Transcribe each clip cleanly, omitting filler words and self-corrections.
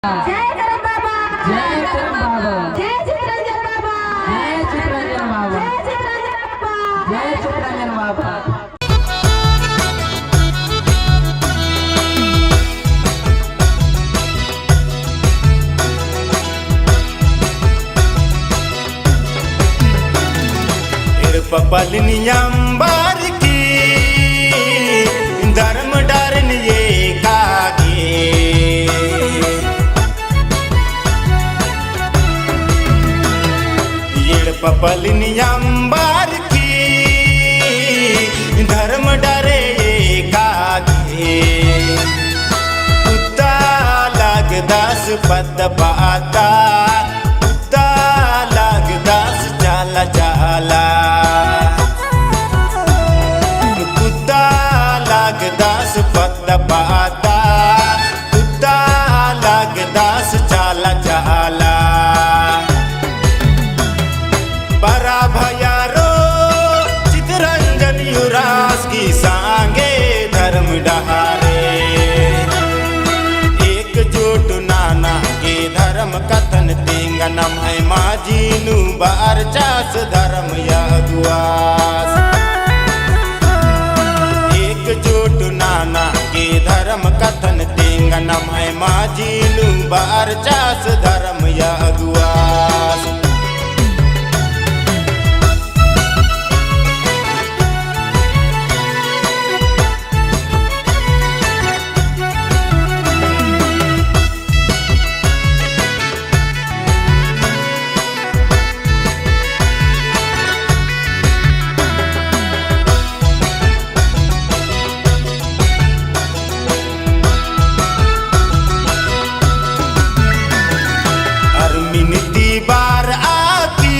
जय करम बाबा, जय करम बाबा, जय चित्रंजन बाबा, जय चित्रंजन बाबा, जय चित्रंजन बाबा, जय चित्रंजन बाबा। पपलनियंबर की धर्म डरन ये कागे ये पपलनियंबर की धर्म डरे ये कागे कुत्ता लग 10 पद पाता कुत्ता लग 10 जाला जाला पत्ता पाता कुत्ता लग 10 चाला चाला बड़ा भयारो चित्रंजन युवराज की सांगे धर्म डहारे एकजुट नाना के धर्म कथन तेंगा नम है माजीनु बार चास धर्म यगुआस एकजुट नाना के धर्म कथन तेंगा नम है माजीनु बार चास धर्म यगुआस बार आती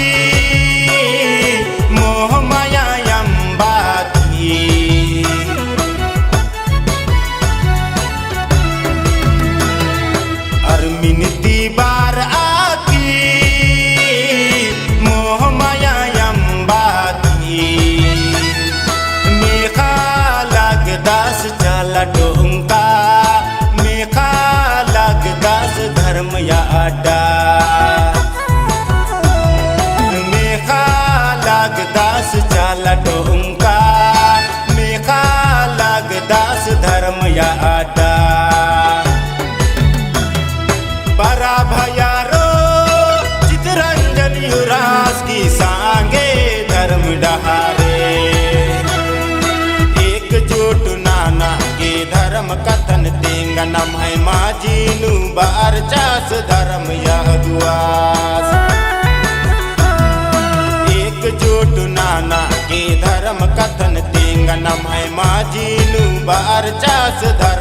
मोह माया अंबाती मिनती बार आती मोह माया अंबाती मेखा लग 10 चला डोंका मेखा लग 10 धर्म या अड्डा चाला डोंका मेखा लग 10 धर्म या अड्डा बड़ा भयारो चित्रंजन युवराज की सांगे धर्म डहारे एकजुट नाना के धर्म कथन तेंगा नम है माजीनु बार चास धर्म यगुआस एकजुट नाना के धर्म कथन तेंगा नम है माजीनु बार चास धर्म